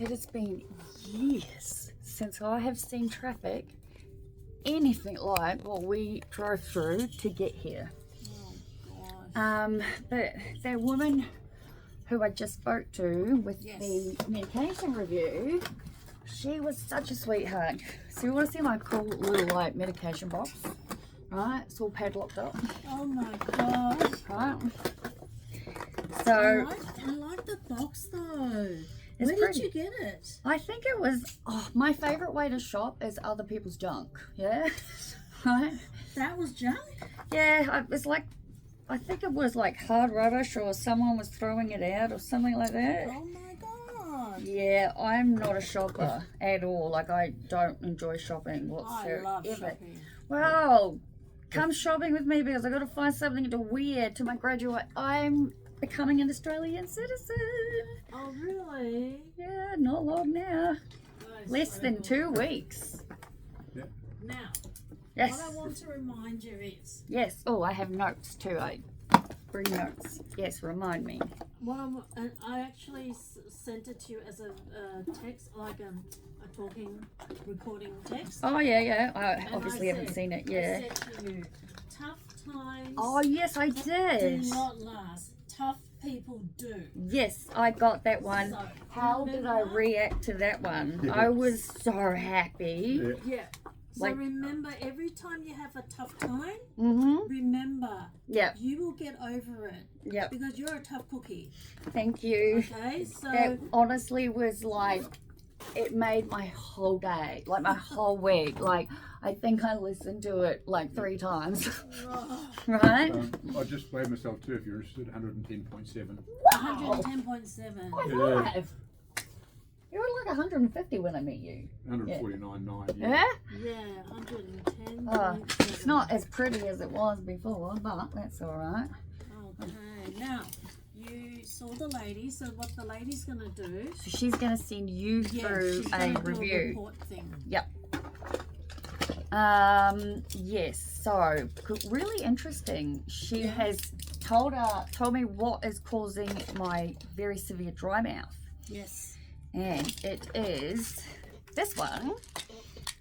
it has been years since I have seen traffic anything like what we drove through to get here. Oh gosh. But that woman who I just spoke to with Yes. the medication review, she was such a sweetheart. So you want to see my cool little like medication box, right? It's all padlocked up, Oh my gosh. right? I So like the box though. It's Where pretty. did you get it? I think it was, my favorite way to shop is other people's junk, yeah? Right? That was junk? Yeah, it's like, I think it was like hard rubbish or someone was throwing it out or something like that. Oh my god. Yeah, I'm not a shopper at all. Like, I don't enjoy shopping I whatsoever. love shopping. Well, come shopping with me because I got to find something to wear to my graduate. I'm becoming an Australian citizen. Oh really? Yeah, not long now. That is Less so than cool. 2 weeks. Now, Yes. what I want to remind you is, Yes. Oh, I have notes too. I bring notes. Yes, remind me. and I actually sent it to you as a text, like a talking, recording text. Oh, yeah. I And obviously I haven't said- seen it. I Yeah. said to you, tough times Oh, yes, I do did. not last. Tough people do. Yes, I got that one. So, How did I remember- react to that one? Yeah. I was so happy. Yeah. Yeah. So Like- remember, every time you have a tough time, Mm-hmm. remember, Yep. you will get over it Yep. because you're a tough cookie. Thank you. Okay, so That honestly was like, it made my whole day, like my whole week. Like, I think I listened to it like 3 times, oh, right? I just weighed myself too, if you're interested, 110.7. 110.7. I Yeah. have. You were like 150 when I met you. 149.9. Yeah? Yeah, 110. It's not as pretty as it was before, but that's all right. Okay, now you saw the lady. So what the lady's gonna do? So she's going to send you through she's a gonna do a review. report thing. Yes, so really interesting. She Yeah. has told me what is causing my very severe dry mouth. Yes. And it is this one.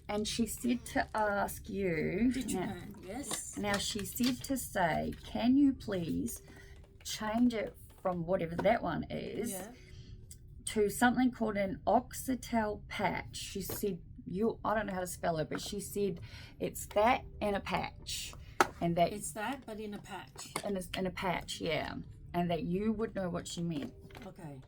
And she said to ask you. Did you now, learn? Yes. now she said to say, can you please change it from whatever that one is Yeah. to something called an Untitled patch. She said, I don't know how to spell it, but she said it's that and a patch. And that It's that, but in a patch. in a patch, yeah. And that you would know what she meant. Okay.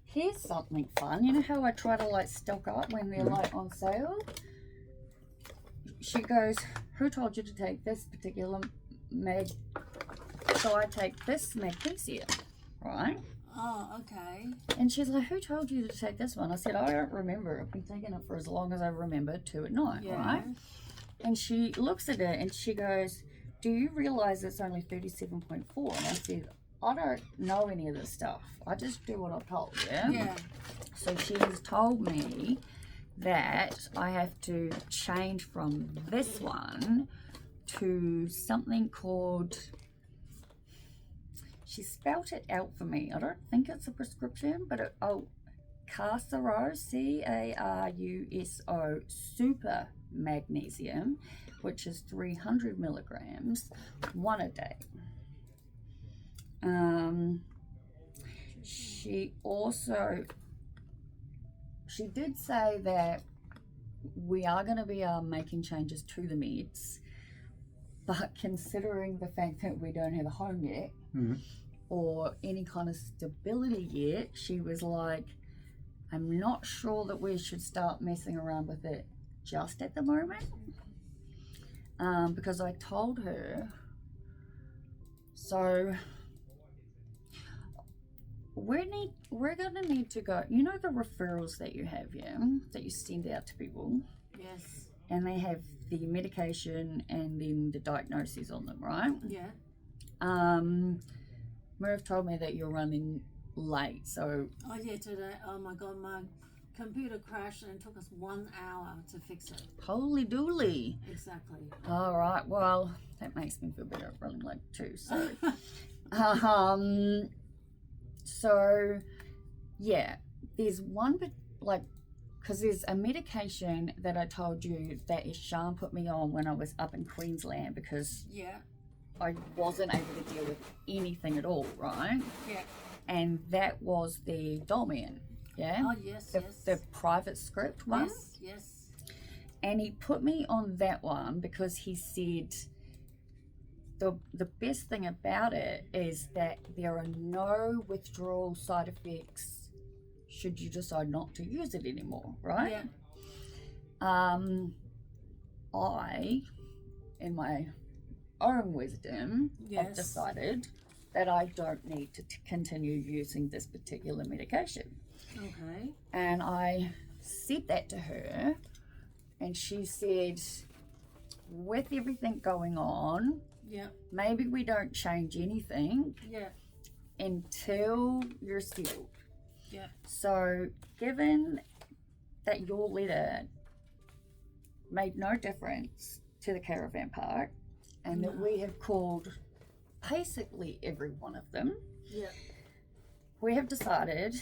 Here's something fun. You know how I try to like stock up when they're like on sale? She goes, who told you to take this particular mag? So I take this magnesium, right? Oh, okay. And she's like, who told you to take this one? I said, I don't remember. I've been taking it for as long as I remember, 2 at night, Yeah. right? And she looks at it and she goes, do you realize it's only 37.4? And I said, I don't know any of this stuff. I just do what I'm told, yeah? Yeah. So she has told me that I have to change from this one to something called, she spelt it out for me. I don't think it's a prescription, but Caruso, Caruso super magnesium, which is 300 milligrams, 1 a day. She did say that we are going to be making changes to the meds, but considering the fact that we don't have a home yet, or any kind of stability yet, she was like, I'm not sure that we should start messing around with it just at the moment, because I told her, so we're gonna need to go, you know the referrals that you have, yeah, that you send out to people, Yes. and they have the medication and then the diagnoses on them, right? Yeah. Merv told me that you're running late, so Oh yeah, today. Oh my god, my computer crashed and it took us 1 hour to fix it. holy dooly. Exactly. All right, well, that makes me feel better running late too. So, so Yeah, there's one, but like, because there's a medication that I told you that Ishan put me on when I was up in Queensland because Yeah. I wasn't able to deal with anything at all, right? Yeah. And that was the Dolmian, yeah? Oh, yes, The private script one. Yes. And he put me on that one because he said the best thing about it is that there are no withdrawal side effects should you decide not to use it anymore, right? Yeah. I, in my own wisdom, have decided that I don't need to continue using this particular medication. Okay. And I said that to her, and she said, with everything going on, Yeah. maybe we don't change anything Yeah. until you're settled. Yeah. So, given that your letter made no difference to the caravan park, and that we have called basically every one of them, Yeah. we have decided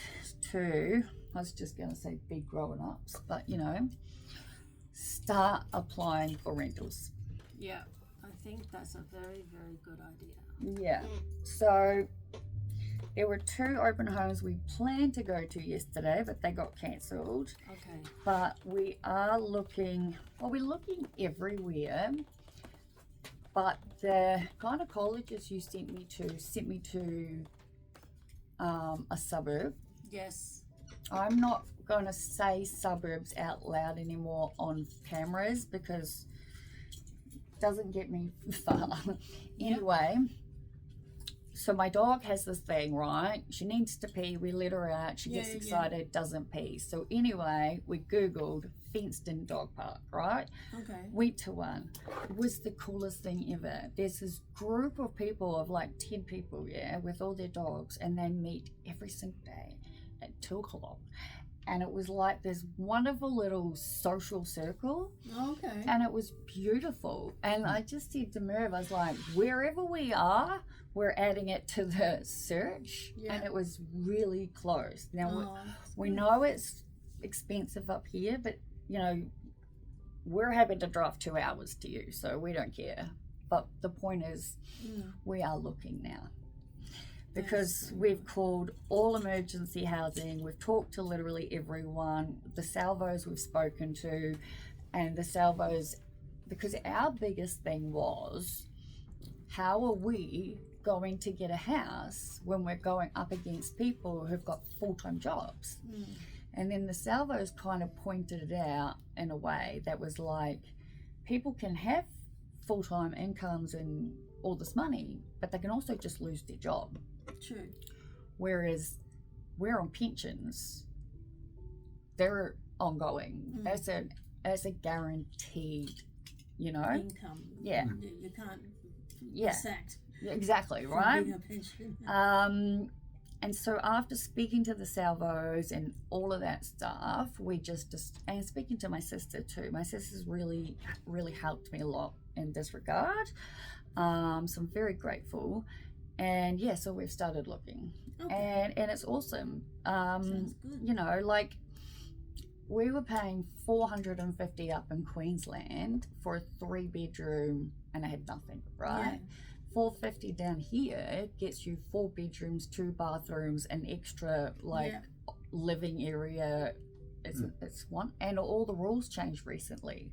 to, I was just going to say be grown-ups, but you know, start applying for rentals. Yeah. I think that's a very, very good idea. Yeah. So there were 2 open homes we planned to go to yesterday, but they got cancelled. Okay. But we are looking, well, we're looking everywhere. But the gynecologist you sent me to a suburb. Yes. I'm not going to say suburbs out loud anymore on cameras because it doesn't get me far. Anyway, so my dog has this thing, right? She needs to pee. We let her out. She gets excited, doesn't pee. So anyway, we Googled fenced-in dog park, right? Okay. Went to one. It was the coolest thing ever. There's this group of people of like 10 people, yeah, with all their dogs, and they meet every single day at 2 o'clock. And it was like this wonderful little social circle. Okay. And it was beautiful. And I just said to Merv, I was like, wherever we are, we're adding it to the search. Yeah. And it was really close. Now, Oh, we know it's expensive up here, but, you know, we're happy to drive 2 hours to you, so we don't care. But the point is, we are looking now. Because we've called all emergency housing, we've talked to literally everyone, the salvos we've spoken to, and the salvos, because our biggest thing was, how are we going to get a house when we're going up against people who've got full-time jobs? And then the salvos kind of pointed it out in a way that was like, people can have full-time incomes and all this money, but they can also just lose their job. True. Whereas we're on pensions, they're ongoing. That's a guaranteed, you know, Income. Yeah. You can't Yeah. be sacked Exactly, from right? being a pension. And so after speaking to the salvos and all of that stuff, we just and speaking to my sister too. My sister's really, really helped me a lot in this regard. So I'm very grateful. And yeah, so we've started looking. Okay. And it's awesome. Sounds good. You know, like we were paying $450 up in Queensland for a 3-bedroom, and I had nothing, right? Yeah. $450 down here gets you 4 bedrooms, 2 bathrooms, an extra living area. It's one, and all the rules changed recently.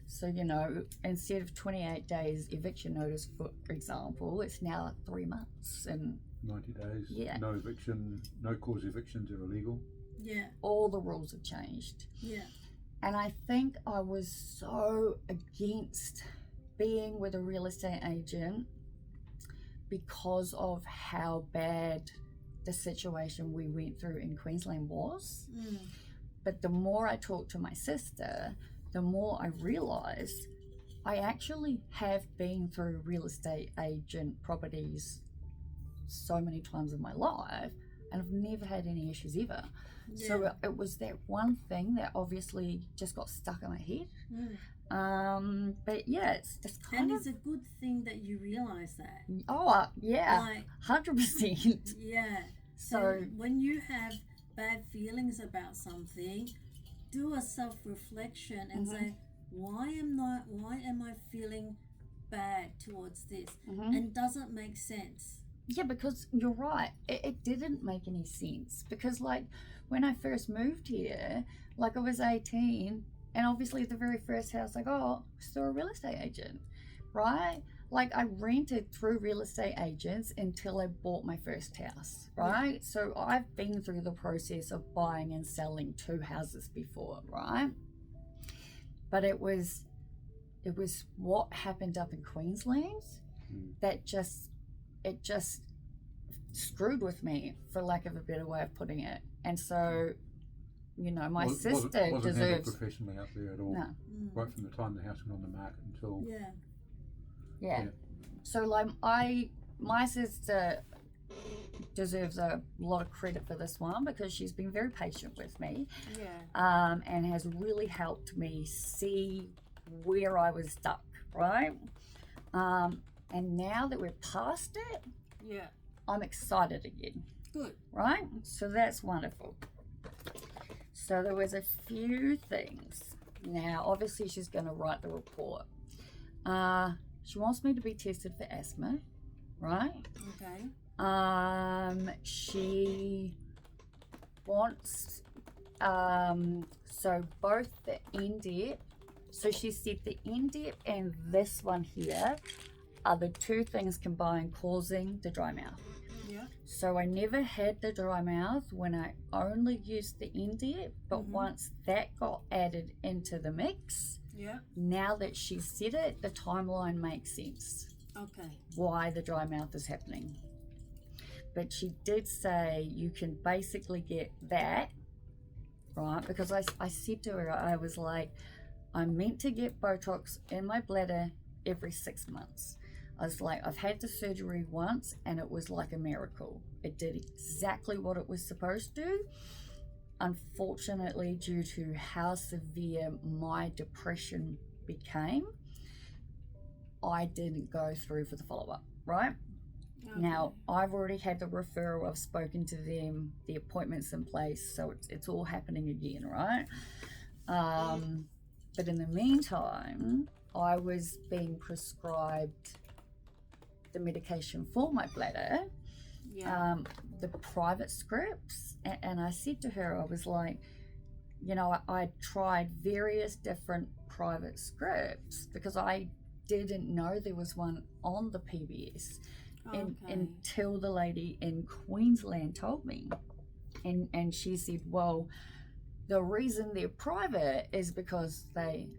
So, you know, instead of 28 days eviction notice, for example, it's now 3 months and 90 days. Yeah. No eviction, no cause evictions are illegal. Yeah. all the rules have changed. Yeah. And I think I was so against being with a real estate agent because of how bad the situation we went through in Queensland was. But the more I talked to my sister, the more I realized I actually have been through real estate agent properties so many times in my life, and I've never had any issues ever. Yeah. So it was that one thing that obviously just got stuck in my head. But yeah, it's kind And of. it's a good thing that you realize that. Yeah, Like, 100%. yeah. So when you have bad feelings about something, do a self-reflection and say, why am I feeling bad towards this? And doesn't make sense. Yeah, because you're right. It didn't make any sense. Because, like, when I first moved here, like, I was 18, and obviously the very first house I got was through a real estate agent, right? Like, I rented through real estate agents until I bought my first house, right? Yeah. So I've been through the process of buying and selling 2 houses before, right? But it was what happened up in Queensland that just screwed with me, for lack of a better way of putting it. And so, you know, my sister wasn't deserves professionally out there at all. No. Right from the time the house went on the market until yeah. So like my sister deserves a lot of credit for this one, because she's been very patient with me, and has really helped me see where I was stuck, right? And now that we're past it, I'm excited again. Good. Right? So that's wonderful. So there was a few things. Now, obviously, she's going to write the report. She wants me to be tested for asthma, right? Okay. She wants, so both the in-depth, so she said the in-depth and this one here are the 2 things combined causing the dry mouth. Yeah. So I never had the dry mouth when I only used the in-depth, but once that got added into the mix, now that she said it, the timeline makes sense. Okay. Why the dry mouth is happening. But she did say you can basically get that, right? Because I said to her, I was like, I'm meant to get Botox in my bladder every 6 months. I was like, I've had the surgery once and it was like a miracle. It did exactly what it was supposed to. Unfortunately, due to how severe my depression became, I didn't go through for the follow-up, right? Okay. Now, I've already had the referral, I've spoken to them, the appointment's in place, so it's all happening again, right? But in the meantime, I was being prescribed the medication for my bladder, the private scripts, and I said to her, I was like, you know, I tried various different private scripts because I didn't know there was one on the PBS until the lady in Queensland told me, and she said, well, the reason they're private is because they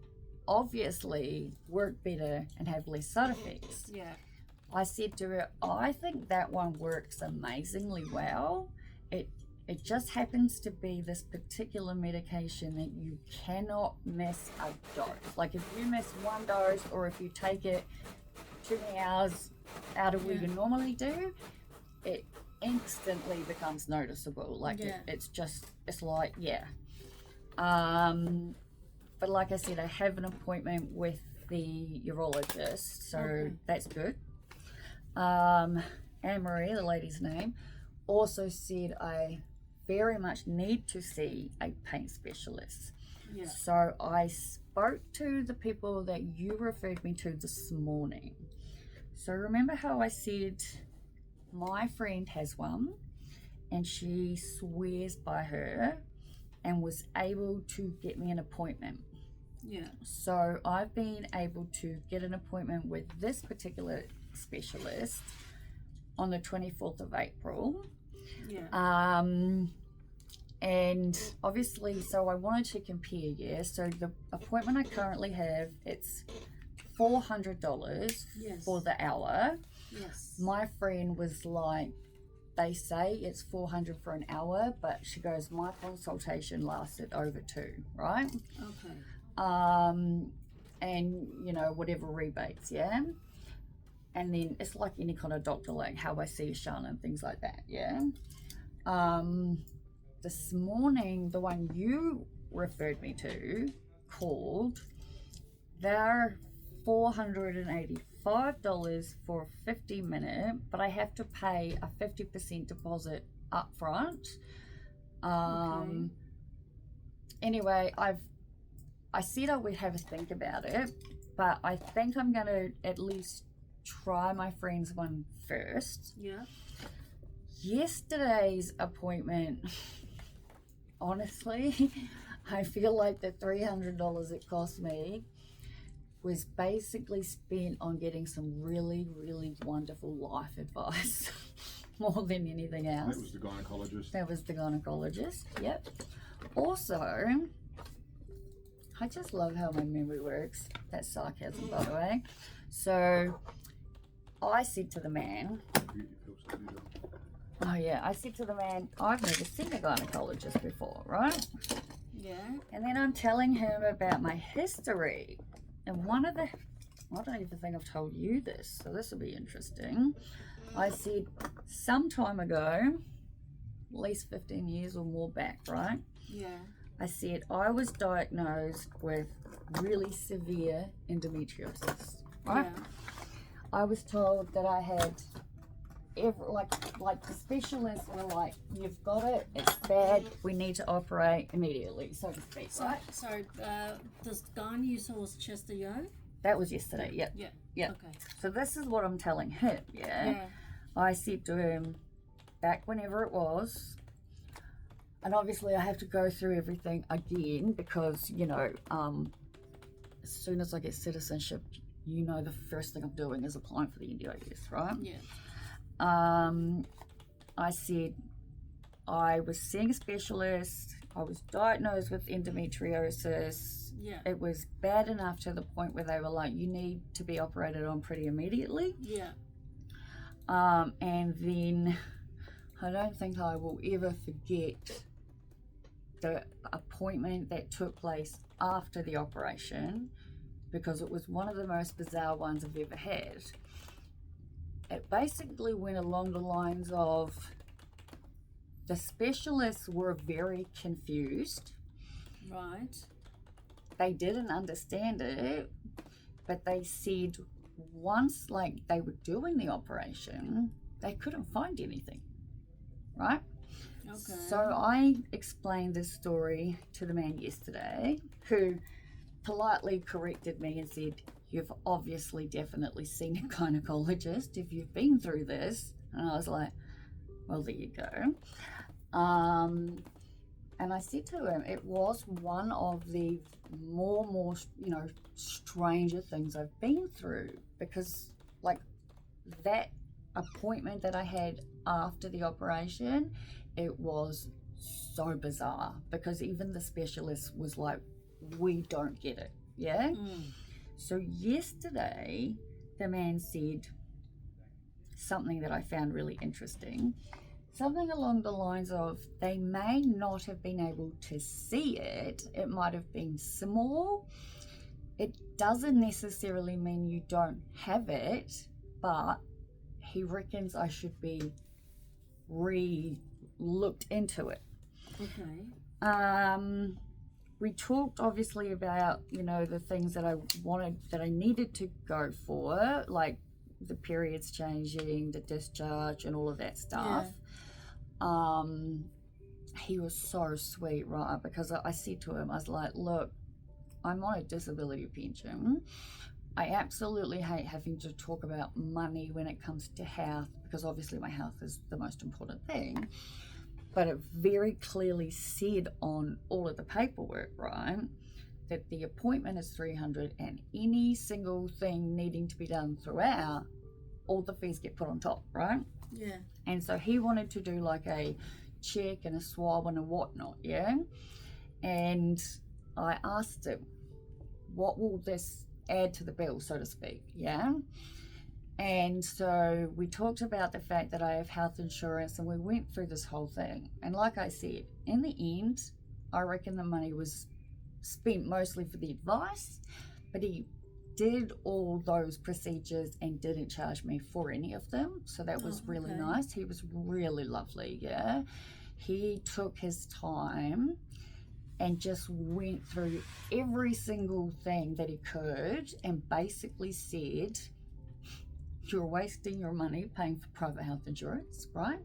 obviously work better and have less side effects. Yeah. I said to her, I think that one works amazingly well. It just happens to be this particular medication that you cannot miss a dose. Like if you miss 1 dose, or if you take it too many hours out of what you normally do, it instantly becomes noticeable. Like it's like, but like I said, I have an appointment with the urologist, so that's good. Anne-Marie, the lady's name, also said I very much need to see a pain specialist. Yeah. So I spoke to the people that you referred me to this morning. So remember how I said my friend has one and she swears by her and was able to get me an appointment. Yeah. So I've been able to get an appointment with this particular specialist on the 24th of April. Yeah. And obviously, so I wanted to compare, so the appointment I currently have, it's $400 for the hour. Yes. My friend was like, they say it's $400 for an hour, but she goes, my consultation lasted over 2, right? Okay. And you know, whatever rebates, and then it's like any kind of doctor, like how I see Sean and things like that, This morning, the one you referred me to called, they're $485 for a 50-minute, but I have to pay a 50% deposit up front, Okay. Anyway, I said I would have a think about it, but I think I'm going to at least try my friend's one first. Yeah. Yesterday's appointment, honestly, I feel like the $300 it cost me was basically spent on getting some really, really wonderful life advice more than anything else. That was the gynecologist. That was the gynecologist, yep. Also, I just love how my memory works. That's sarcasm, by the way. So, I said to the man, I said to the man, I've never seen a gynecologist before, right? Yeah. And then I'm telling him about my history. And I don't even think I've told you this, so this will be interesting. I said, some time ago, at least 15 years or more back, right? Yeah. I said I was diagnosed with really severe endometriosis, right? Yeah. I was told that I had like the specialists were like, you've got it, it's bad, we need to operate immediately, so to speak, right? Sorry, this gyne you saw was Chester Yo? That was yesterday, yep. Yeah. Yep. Okay. So this is what I'm telling him, yeah? I said to him, back whenever it was, and obviously I have to go through everything again because, you know, as soon as I get citizenship, you know the first thing I'm doing is applying for the NDIS, right? Yeah. I said I was seeing a specialist, I was diagnosed with endometriosis. Yeah. It was bad enough to the point where they were like, you need to be operated on pretty immediately. Yeah. And then I don't think I will ever forget the appointment that took place after the operation, because it was one of the most bizarre ones I've ever had. It basically went along the lines of the specialists were very confused. Right. They didn't understand it, but they said once like they were doing the operation, they couldn't find anything, right? Okay. So I explained this story to the man yesterday, who politely corrected me and said, you've obviously definitely seen a gynecologist if you've been through this. And I was like, well, there you go. And I said to him, it was one of the more, you know, stranger things I've been through, because like that appointment that I had after the operation, it was so bizarre because even the specialist was like, we don't get it. Yeah. So yesterday the man said something that I found really interesting, something along the lines of, they may not have been able to see it, it might have been small, it doesn't necessarily mean you don't have it, but he reckons I should be looked into it. Okay. We talked obviously about, you know, the things that I needed to go for, like the periods changing, the discharge and all of that stuff. Yeah. He was so sweet, right? Because I said to him, I was like, look, I'm on a disability pension. I absolutely hate having to talk about money when it comes to health, because obviously my health is the most important thing. But it very clearly said on all of the paperwork, right, that the appointment is $300 and any single thing needing to be done throughout, all the fees get put on top, right? Yeah. And so he wanted to do like a check and a swab and a whatnot, yeah? And I asked him, what will this add to the bill, so to speak, yeah? And so we talked about the fact that I have health insurance, and we went through this whole thing. And like I said, in the end, I reckon the money was spent mostly for the advice, but he did all those procedures and didn't charge me for any of them. So that was really nice. He was really lovely, yeah. He took his time and just went through every single thing that he could and basically said, you're wasting your money paying for private health insurance, right?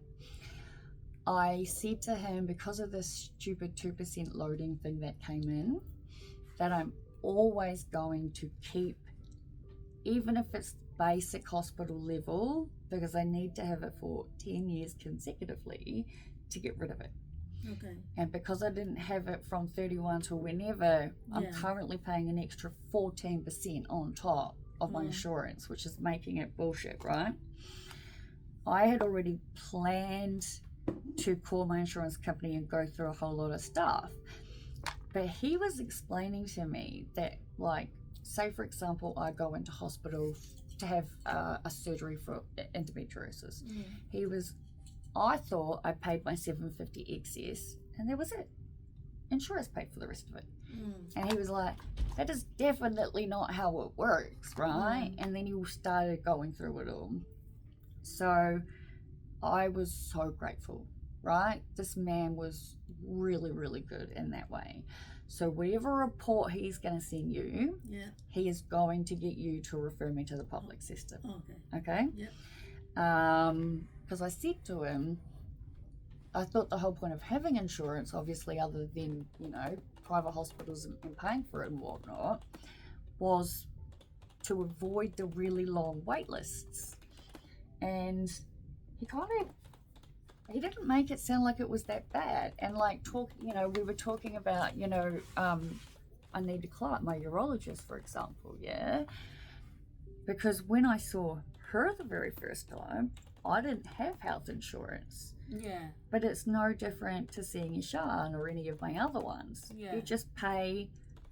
I said to him, because of this stupid 2% loading thing that came in, that I'm always going to keep, even if it's basic hospital level, because I need to have it for 10 years consecutively to get rid of it. Okay. And because I didn't have it from 31 to whenever, I'm currently paying an extra 14% on top of my insurance, which is making it bullshit, right? I had already planned to call my insurance company and go through a whole lot of stuff. But he was explaining to me that, like, say for example, I go into hospital to have a surgery for endometriosis. I thought I paid my $750 excess and that was it. Insurance paid for the rest of it. And he was like, that is definitely not how it works, right? And then he started going through it all. So I was so grateful, right? This man was really, really good in that way. So whatever report he's going to send you, he is going to get you to refer me to the public system. Okay? Because I said to him, I thought the whole point of having insurance, obviously, other than, you know, private hospitals and paying for it and whatnot, was to avoid the really long wait lists. And he didn't make it sound like it was that bad. And like we were talking about, I need to call up my urologist, for example, because when I saw her the very first time, I didn't have health insurance. But it's no different to seeing Ishan or any of my other ones. You just pay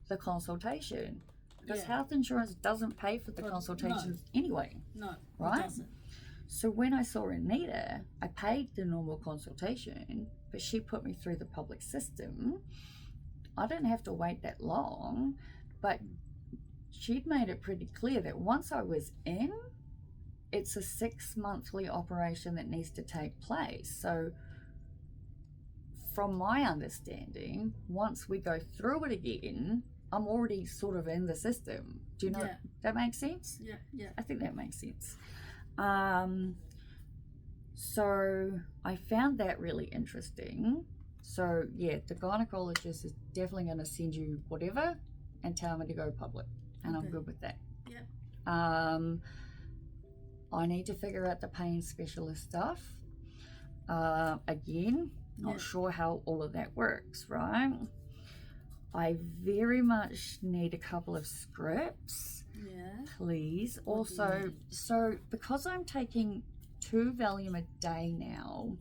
the consultation. Because health insurance doesn't pay for the consultations anyway. No, right? It doesn't. So when I saw Anita, I paid the normal consultation, but she put me through the public system. I didn't have to wait that long, but she'd made it pretty clear that once I was in, it's a 6-monthly operation that needs to take place. So from my understanding, once we go through it again, I'm already sort of in the system. Do you know that makes sense? Yeah. I think that makes sense. So I found that really interesting. So the gynecologist is definitely going to send you whatever and tell me to go public, and I'm good with that. I need to figure out the pain specialist stuff. Again, not sure how all of that works, right? I very much need a couple of scripts, please. Also, so because I'm taking 2 Valium a day now,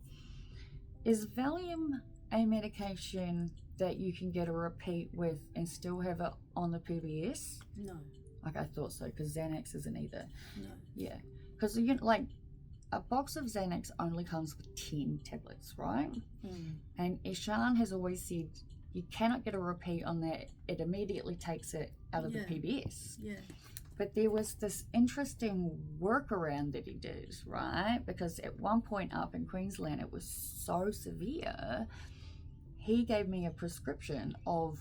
is Valium a medication that you can get a repeat with and still have it on the PBS? No. Like I thought so, because Xanax isn't either. No. Yeah, because a box of Xanax only comes with 10 tablets, right? And Ishan has always said you cannot get a repeat on that. It immediately takes it out of the PBS. But there was this interesting workaround that he did, right? Because at one point up in Queensland, it was so severe, he gave me a prescription of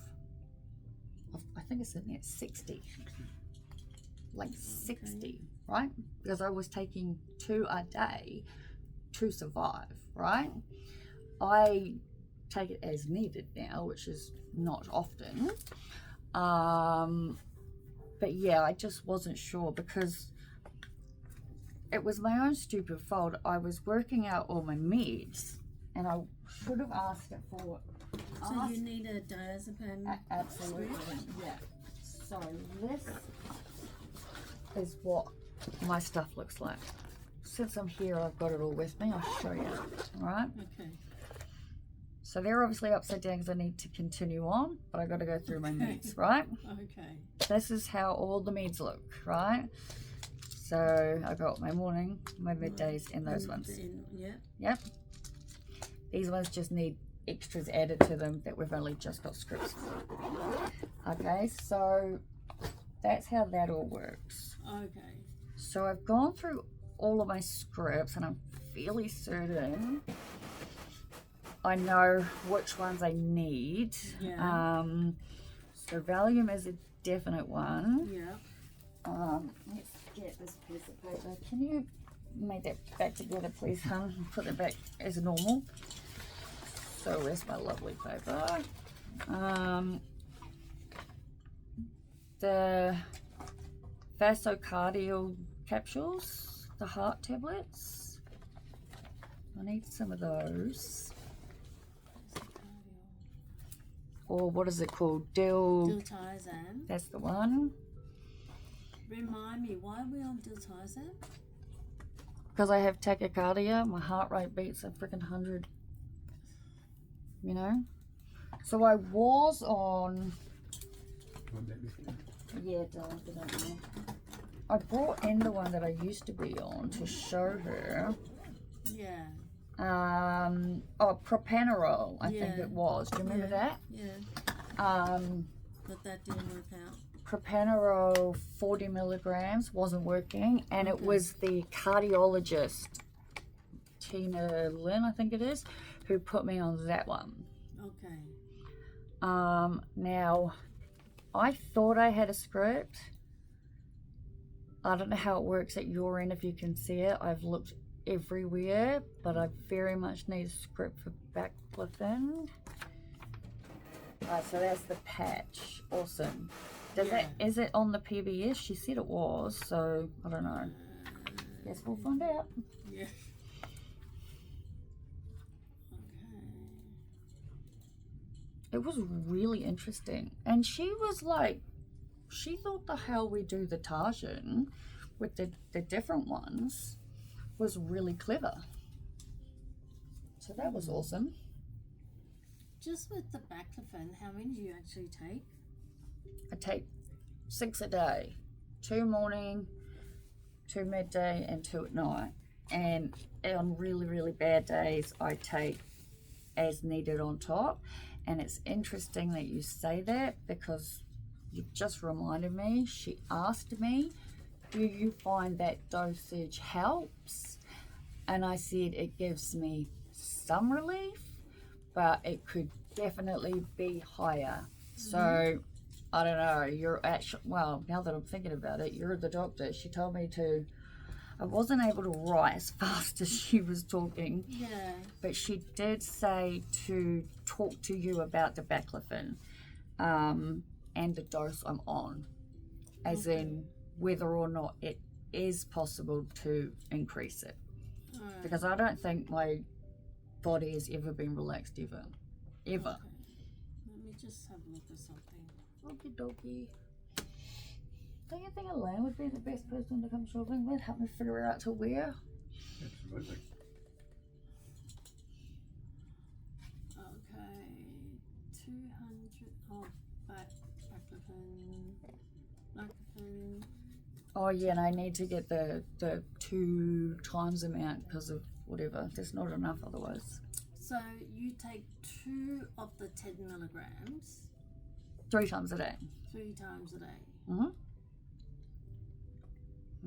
I think it's in there, 60. Like 60, right? Because I was taking 2 a day to survive, right? I take it as needed now, which is not often. But I just wasn't sure because it was my own stupid fault. I was working out all my meds and I should have asked it for. So you need a diazepam? Absolutely, So this is what my stuff looks like. Since I'm here, I've got it all with me. I'll show you, all right? Okay. So they're obviously upside down because I need to continue on, but I got to go through my meds, right? Okay. This is how all the meds look, right? So I got my morning, my middays, and those ones. Yep. These ones just need extras added to them that we've only just got scripts for. Okay, so that's how that all works. Okay. So I've gone through all of my scripts and I'm fairly certain I know which ones I need. So Valium is a definite one. Let's get this piece of paper. Can you make that back together, please, hon? Put that back as normal. So where's my lovely paper? The vasocardial capsules, the heart tablets. I need some of those. Or what is it called? Diltiazem. That's the one. Remind me, why are we on diltiazem? Because I have tachycardia, my heart rate beats a freaking 100. You know? So I was on. Yeah, don't know. I brought in the one that I used to be on to show her. Yeah. Propanerol, I think it was. Do you remember that? Yeah. But that didn't work out. Propanerol 40 milligrams wasn't working, and it was the cardiologist, Tina Lynn, I think it is, who put me on that one. Okay. Now, I thought I had a script. I don't know how it works at your end if you can see it. I've looked everywhere, but I very much need a script for baclofen. So that's the patch. Awesome. Is it on the PBS? She said it was, so I don't know. Guess we'll find out. Yeah. It was really interesting. And she was like, she thought the how we do the Tarzan with the different ones was really clever. So that was awesome. Just with the baclofen, how many do you actually take? I take 6 a day. 2 morning, 2 midday, and 2 at night. And on really, really bad days, I take as needed on top. And it's interesting that you say that because you just reminded me, she asked me, do you find that dosage helps? And I said it gives me some relief, but it could definitely be higher. So I don't know, you're actually, well, now that I'm thinking about it, you're the doctor. She told me to, I wasn't able to write as fast as she was talking. Yeah. But she did say to talk to you about the baclofen and the dose I'm on, as in whether or not it is possible to increase it. Because I don't think my body has ever been relaxed ever. Ever. Okay. Let me just have a look at something. Okie dokie. Don't you think Elaine would be the best person to come shopping with? Help me figure out to wear? Absolutely. Okay. 200. Oh, baclofen. Oh yeah, and I need to get the 2 times amount because of whatever. There's not enough otherwise. So you take 2 of the 10 milligrams. 3 times a day. 3 times a day. And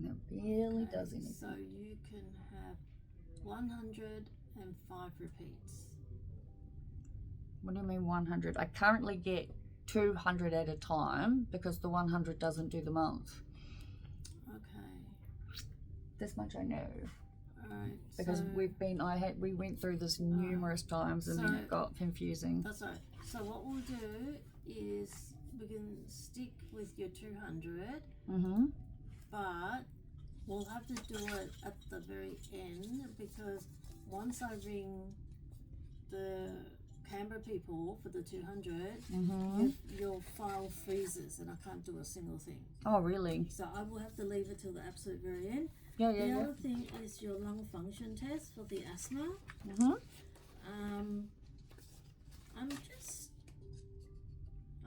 it really does anything. So you can have 105 repeats. What do you mean 100? I currently get 200 at a time because the 100 doesn't do the month. Okay. This much I know. Alright. Because we went through this numerous times and then it got confusing. That's right. So what we'll do is we can stick with your 200. But we'll have to do it at the very end because once I ring the Canberra people for the 200, your file freezes and I can't do a single thing. Oh, really? So I will have to leave it till the absolute very end. The other thing is your lung function test for the asthma. I'm just...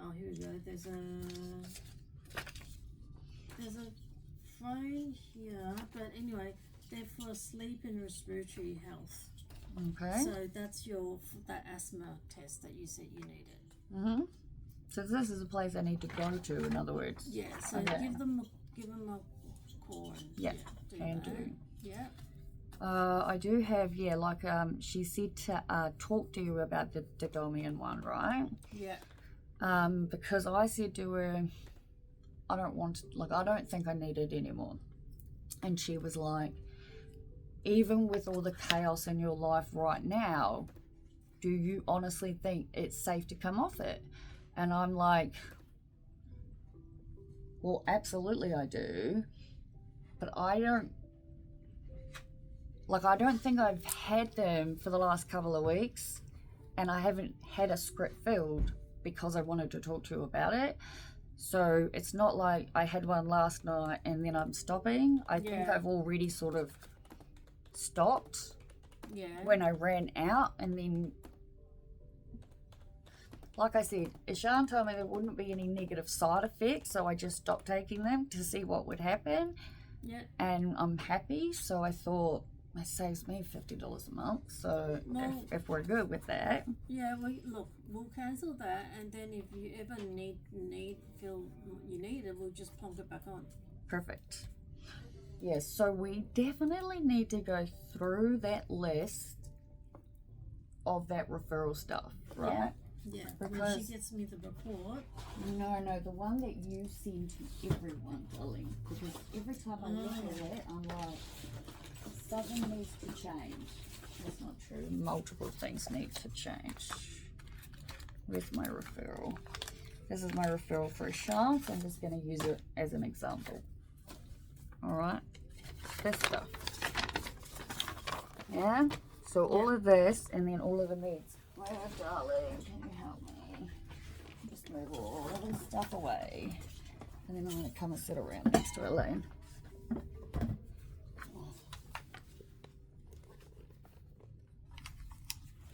Oh, here we go. There's a phone here, but anyway, they're for sleep and respiratory health. Okay. So that's that asthma test that you said you needed. So this is a place I need to go to, in other words. Yeah. So give them a call. And do. Yeah. I do have, she said to talk to you about the Domian one, right? Yeah. Because I said to her, I don't think I need it anymore. And she was like, even with all the chaos in your life right now, do you honestly think it's safe to come off it? And I'm like, well, absolutely I do, but I don't think I've had them for the last couple of weeks, and I haven't had a script filled because I wanted to talk to you about it. So it's not like I had one last night and then I'm stopping. I think I've already sort of stopped when I ran out, and then, like I said, Ishan told me there wouldn't be any negative side effects, so I just stopped taking them to see what would happen. Yeah. And I'm happy, so I thought it saves me $50 a month. So if we're good with that, we'll cancel that, and then if you ever feel you need it, we'll just plonk it back on. Perfect. Yes, so we definitely need to go through that list of that referral stuff, right? Yeah, because when she gets me the report. No, the one that you send to everyone, darling. Because every time I look at it, I'm like, something needs to change. That's not true. Multiple things need to change with my referral. This is my referral for a shark, so I'm just going to use it as an example. Alright, this stuff. Yeah? So all of this, and then all of the needs. Oh, darling, can you help me? Just move all of this stuff away. And then I'm going to come and sit around next to Elaine.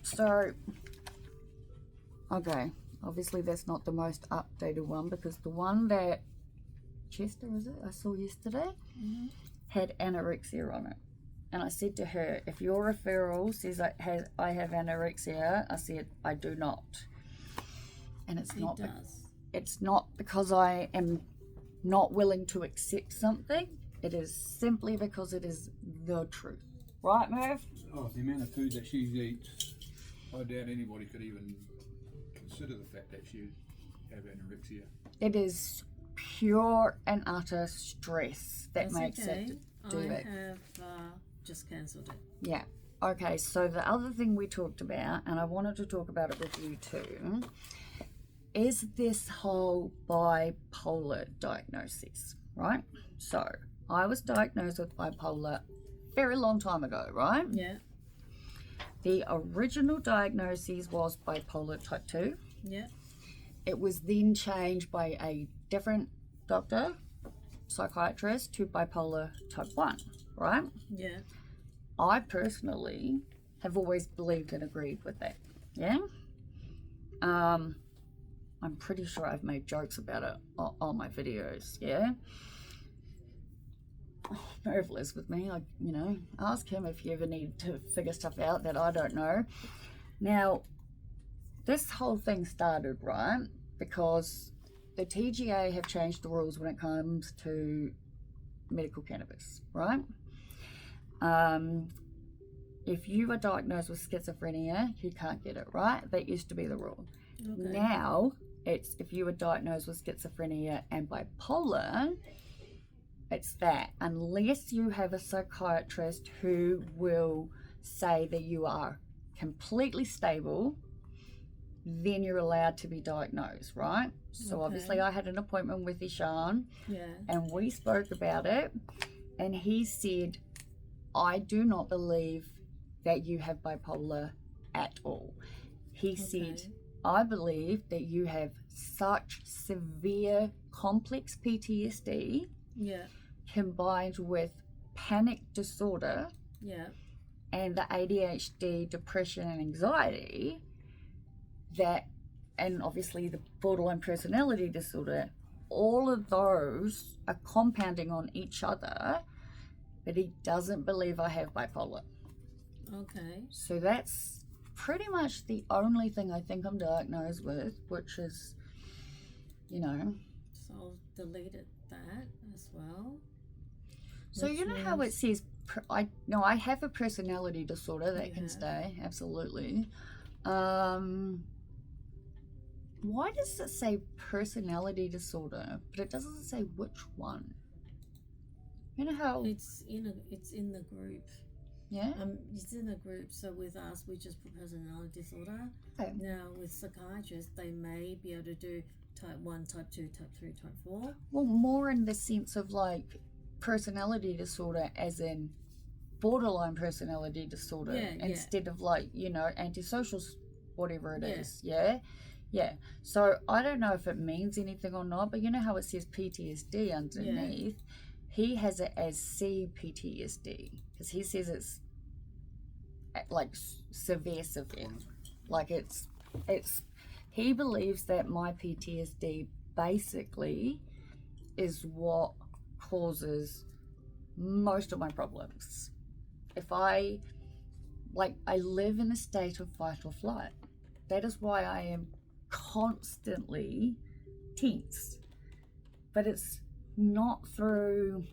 So, okay, obviously that's not the most updated one, because the one that Chester, is it, I saw yesterday, had anorexia on it. And I said to her, if your referral says I have anorexia, I said, I do not. And it's not because I am not willing to accept something. It is simply because it is the truth. Right, Merv? Oh, the amount of food that she eats, I doubt anybody could even consider the fact that she have anorexia. It is pure and utter stress that makes it do it. I have just cancelled it. Yeah. Okay, so the other thing we talked about, and I wanted to talk about it with you too, is this whole bipolar diagnosis, right? So I was diagnosed with bipolar very long time ago, right? Yeah. The original diagnosis was bipolar type 2. Yeah. It was then changed by a different doctor, psychiatrist, to bipolar type 1, right? Yeah. I personally have always believed and agreed with that. Yeah. I'm pretty sure I've made jokes about it on my videos. Yeah. Merv lives with me. Ask him if you ever need to figure stuff out that I don't know. Now, this whole thing started, right, because the TGA have changed the rules when it comes to medical cannabis, right? If you are diagnosed with schizophrenia, you can't get it, right? That used to be the rule. Okay. Now, it's if you are diagnosed with schizophrenia and bipolar, it's that. Unless you have a psychiatrist who will say that you are completely stable, then you're allowed to be diagnosed, right? So obviously I had an appointment with Ishan, and we spoke about it, and he said, I do not believe that you have bipolar at all. He said, I believe that you have such severe complex PTSD combined with panic disorder and the ADHD, depression and anxiety and obviously the borderline personality disorder, all of those are compounding on each other, but he doesn't believe I have bipolar. Okay. So that's pretty much the only thing I think I'm diagnosed with, which is, So I've deleted that as well. So you know how it says, I have a personality disorder that can stay, absolutely. Why does it say personality disorder, but it doesn't say which one? You know how it's in the group. Yeah. It's in a group, so with us, we just put personality disorder. Okay. Now, with psychiatrists, they may be able to do type 1, type 2, type 3, type 4. Well, more in the sense of like personality disorder, as in borderline personality disorder, instead of like, you know, antisocial, whatever it is. Yeah. Yeah. So I don't know if it means anything or not, but you know how it says PTSD underneath? He has it as CPTSD because he says it's like severe. Like it's, he believes that my PTSD basically is what causes most of my problems. If I live in a state of fight or flight. That is why I am constantly tense. But it's not through,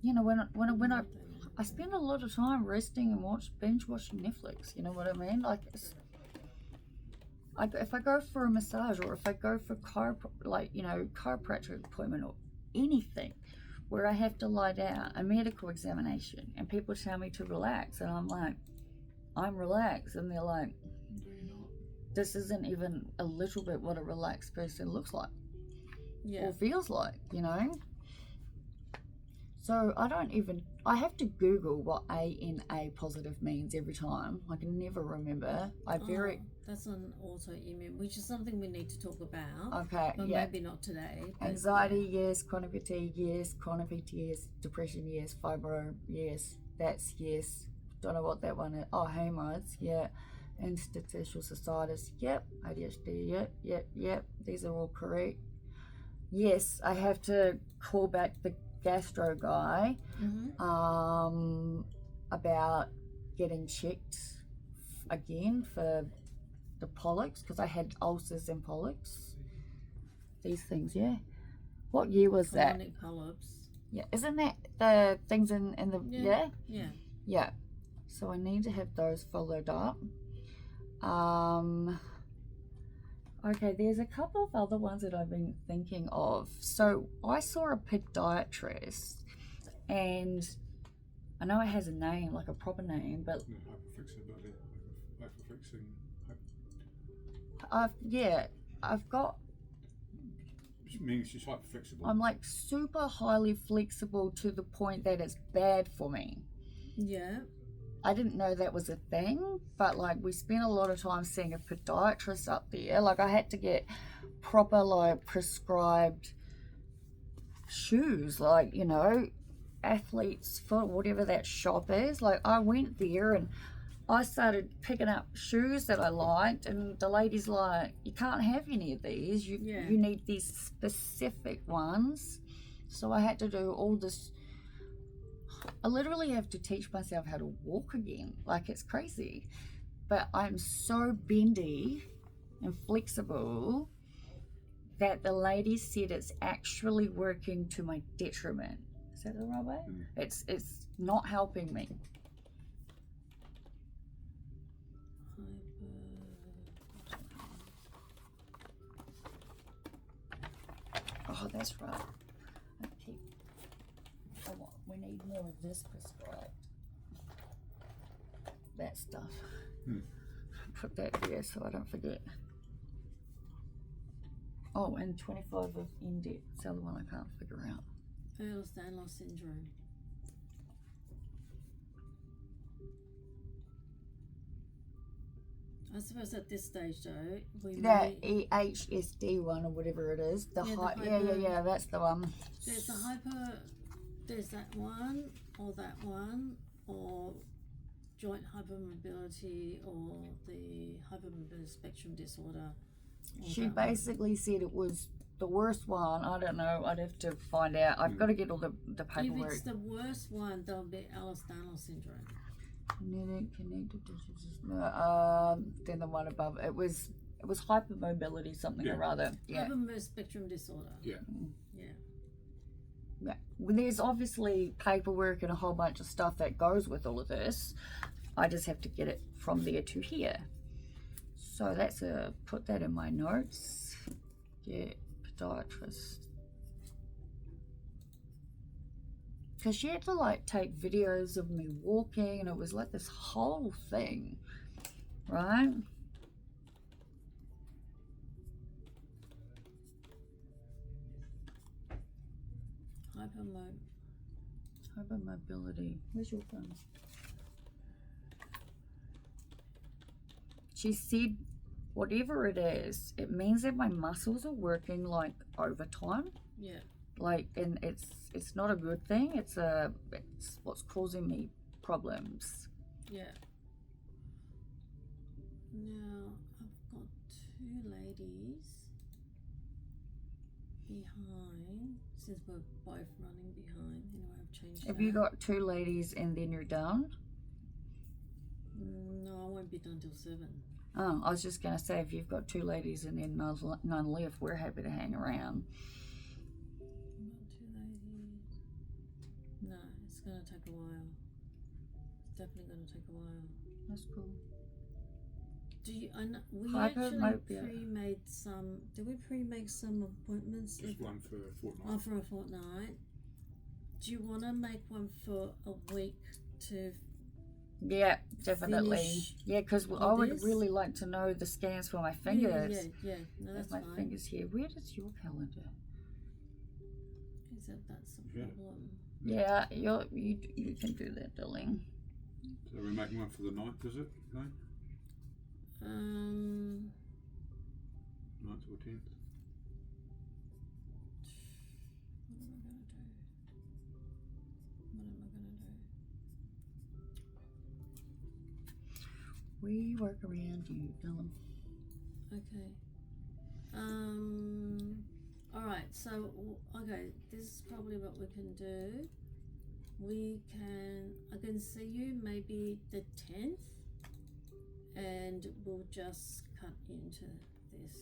you know, when I spend a lot of time resting and binge watching Netflix, you know what I mean? Like, if I go for a massage or if I go for chiropractic appointment or anything where I have to lie down, a medical examination, and people tell me to relax, and I'm like, I'm relaxed, and they're like, this isn't even a little bit what a relaxed person looks like or feels like, you know? So I have to Google what ANA positive means every time. I can never remember. That's an autoimmune, which is something we need to talk about. Okay, but maybe not today. Anxiety, yes. Chronic fatigue, yes. Chronic PTS, depression, yes. Fibro, yes. That's yes. Don't know what that one is. Oh, hemorrhoids, yeah. Interstitial cystitis, yep. ADHD, yep. These are all correct. Yes, I have to call back the gastro guy about getting checked again for the polyps, because I had ulcers and polyps. These things, yeah. What year was that? Colonic polyps. Yeah, isn't that the things in the Yeah. So I need to have those followed up. Okay, there's a couple of other ones that I've been thinking of. So I saw a podiatrist, and I know it has a name, like a proper name, but I've got. It means she's hyperflexible. I'm like super highly flexible to the point that it's bad for me. Yeah. I didn't know that was a thing, but like we spent a lot of time seeing a podiatrist up there. Like I had to get proper like prescribed shoes, like, you know, athlete's foot, whatever that shop is. Like I went there and I started picking up shoes that I liked, and the lady's like, you can't have any of these. You need these specific ones. So I had to do all this. I literally have to teach myself how to walk again. Like, it's crazy. But I'm so bendy and flexible that the lady said it's actually working to my detriment. Is that the right way? It's not helping me. Oh, that's right. We need more of this prescribed. That stuff. Put that there so I don't forget. Oh, and 25 of Index. It's the other one I can't figure out. Ehlers-Danlos syndrome. I suppose at this stage though, EHSD one or whatever it is. Yeah, that's the one. There's that one, or joint hypermobility, or the hypermobility spectrum disorder. She basically said it was the worst one. I don't know. I'd have to find out. I've got to get all the paperwork. If it's the worst one, there'll be Ehlers-Danlos syndrome. Then the one above it was hypermobility something or other. Yeah. Hypermobility spectrum disorder. Yeah. Yeah. Well, there's obviously paperwork and a whole bunch of stuff that goes with all of this. I just have to get it from there to here. So that's put that in my notes. Yeah, podiatrist. Because she had to like take videos of me walking, and it was like this whole thing, right? Hypermobility. Where's your phone? She said, whatever it is, it means that my muscles are working like overtime. Yeah. Like, and it's not a good thing. It's what's causing me problems. Yeah. Now I've got two ladies behind. Since we're both running behind, anyway, I've changed. Have you got two ladies and then you're done? No, I won't be done till 7. Oh, I was just gonna say, if you've got two ladies and then none left, we're happy to hang around. Not two ladies. No, it's gonna take a while. It's definitely gonna take a while. That's cool. Do you? I know, we Hypermobia. actually pre-made some. Did we pre-make some appointments? Just one for a fortnight. Oh, for a fortnight. Do you want to make one for a week to? Yeah, definitely. Finish Yeah, because I all would this? really like to know the scans for my fingers. Yeah. No, that's my fine. fingers here. Where is your calendar? Is that's the Yeah. problem? Yeah, you can do that, darling. So we're making one for the 9th, is it? No? 9th or 10th? What am I gonna do? We work around you, Dylan. Okay. Alright, so, okay, this is probably what we can do. I can see you maybe the 10th, and we'll just cut into this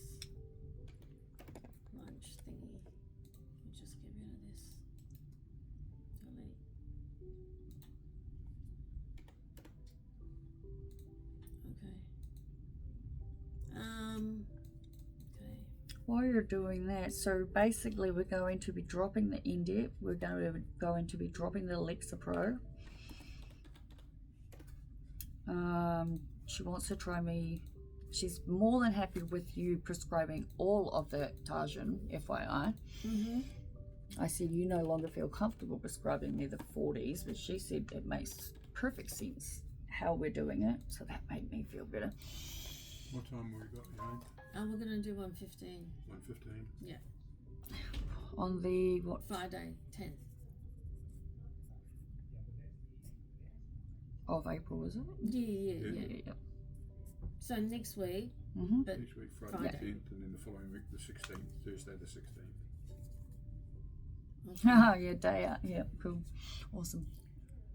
lunch thingy. We'll just get rid of this. Delete. Okay. Okay. While you're doing that, so basically we're going to be dropping the Indep, we're going to be dropping the Alexa Pro. She wants to try me. She's more than happy with you prescribing all of the Tarjan, FYI. Mm-hmm. I said you no longer feel comfortable prescribing me the 40s, but she said it makes perfect sense how we're doing it, so that made me feel better. What time have we got behind? We're gonna do 1:15. 1:15? Yeah. On the what? Friday, 10th. Of April, is it? Yeah. So next week, Mm-hmm. but Next week, Friday Friday. the 10th, and then the following week, the 16th, Thursday the 16th. okay. Yeah, day out. Yeah, cool. Awesome.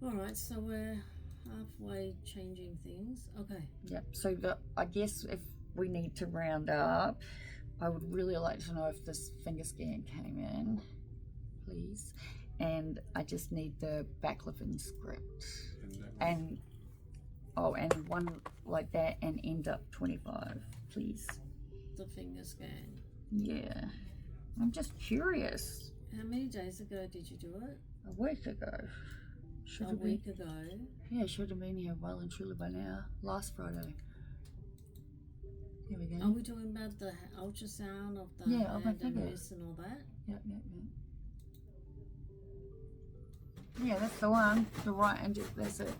Alright, so we're halfway changing things. Okay. Yep. So I guess if we need to round up, I would really like to know if this finger scan came in, please. And I just need the baclofen script. And that one. And one like that, and end up 25, please. The finger scan. Yeah. I'm just curious. How many days ago did you do it? A week ago. Should A have been. week ago. Yeah, should have been here well and truly by now. Last Friday. Here we go. Are we talking about the ultrasound of the Yeah, of my hand and finger. wrist and all that? Yep. Yeah, that's the one. The right, and that's it.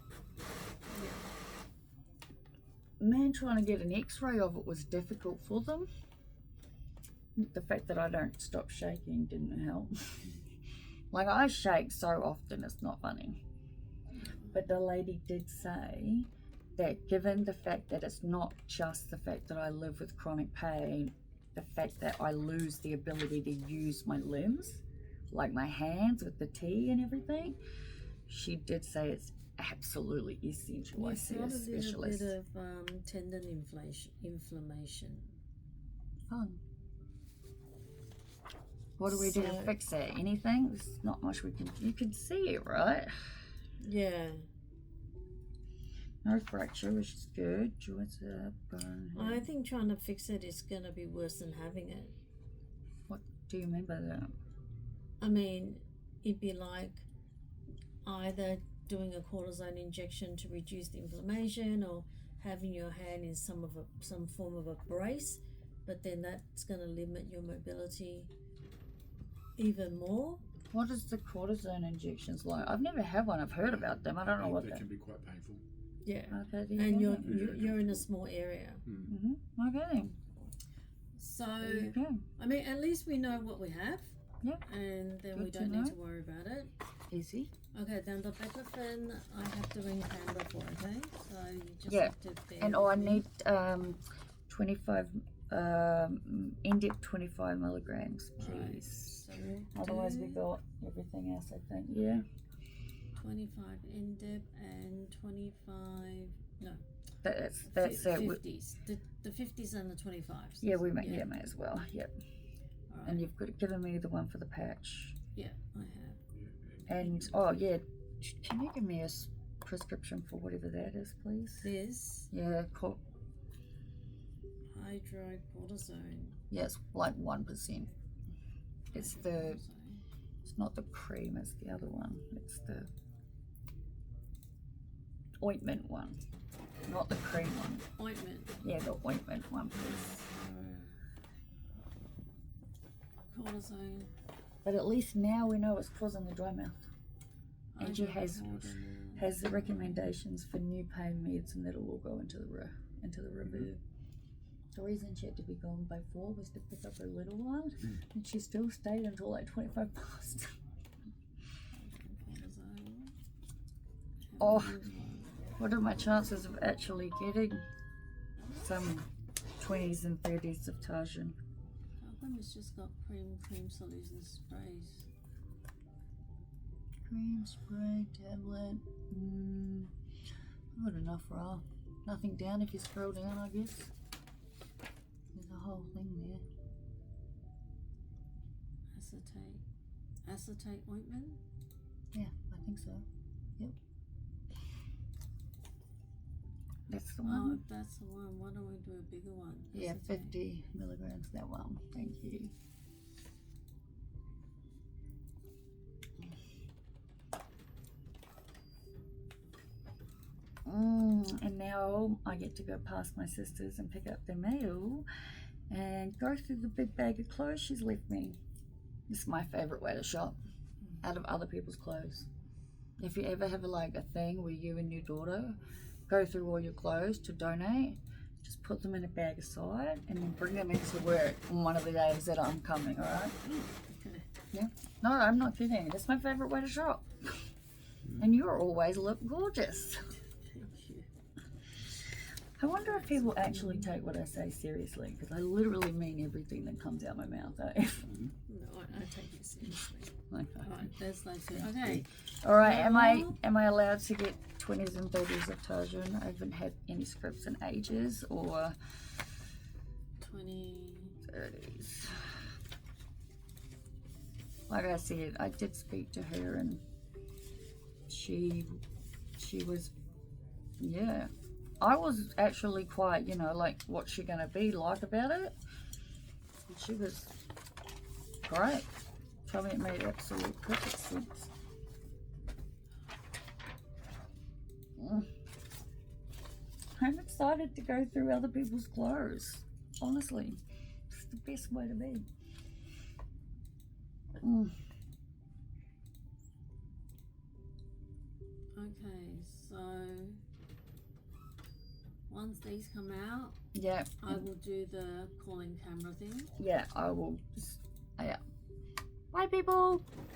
Man, trying to get an x-ray of it was difficult for them. The fact that I don't stop shaking didn't help. Like, I shake so often, it's not funny. But the lady did say that given the fact that it's not just the fact that I live with chronic pain, the fact that I lose the ability to use my limbs, like my hands with the tea and everything, she did say it's absolutely essential I see a specialist. A little bit of tendon inflammation. Fun. What do we do to fix that? Anything? There's not much we can. You can see it, right? Yeah. No fracture, which is good. Joints up. I think trying to fix it is going to be worse than having it. What do you remember that? I mean, it'd be like either doing a cortisone injection to reduce the inflammation or having your hand in some form of a brace, but then that's going to limit your mobility even more. What is the cortisone injections like? I've never had one. I've heard about them. I don't know what they they can be quite painful. Yeah. Okay. And you're in a small area. Okay then. So, Okay. I mean, at least we know what we have. Yeah. And then we Good to don't need know. to worry about it. Easy. Okay, then the baclofen I have to ring camera for, okay? So you just Yeah. have to bear And with I me. need 25 Indip 25 milligrams, Right. please. So we'll Otherwise, we do got everything else, I think. Yeah. 25 Indip and 25. No, That's it. 50s. The 50s and the 25s. Yeah, we may, yeah, may as well. Yep. All right. And you've got given me the one for the patch. Yeah, I have. And oh yeah, can you give me a prescription for whatever that is, please? This Yeah, hydrocortisone. yeah, it's like 1%. It's it's not the cream, it's the other one. It's the ointment one, not the cream one. Ointment. Yeah, the ointment one, please. Cortisone. But at least now we know it's causing the dry mouth. And she has the recommendations for new pain meds, and that'll all go into the review. The reason she had to be gone by 4 was to pick up her little one, and she still stayed until like 25 past. Oh, what are my chances of actually getting some 20s and 30s of Tarjan? How come it's just got cream solution sprays? Cream, spray, tablet. Good enough, Ra. Nothing down if you scroll down, I guess. There's a whole thing there. Acetate ointment? Yeah, I think so. Yep. That's the one. Oh, if that's the one, why don't we do a bigger one? Yeah, Acetate. 50 milligrams, that one. Thank you. And now I get to go past my sisters and pick up their mail and go through the big bag of clothes she's left me. This is my favourite way to shop, out of other people's clothes. If you ever have a thing where you and your daughter go through all your clothes to donate, just put them in a bag aside and then bring them into work on one of the days that I'm coming, alright? Okay. Yeah. No, I'm not kidding. That's my favourite way to shop. And you always look gorgeous. Thank you. I wonder if people actually take what I say seriously, because I literally mean everything that comes out my mouth. No, I take it seriously. Okay. Alright, there's those two. Okay. All right. Am I allowed to get 20s and 30s of Tarjan? I haven't had any scripts in ages, or 20. 30s. Like I said, I did speak to her, and she was, yeah. I was actually quite, what's she gonna be like about it? And she was great. Told me it made absolute perfect sense. I'm excited to go through other people's clothes. Honestly, it's the best way to be. Okay, so once these come out, Yeah. I will do the calling camera thing. Yeah, I will. Yeah. Bye, people.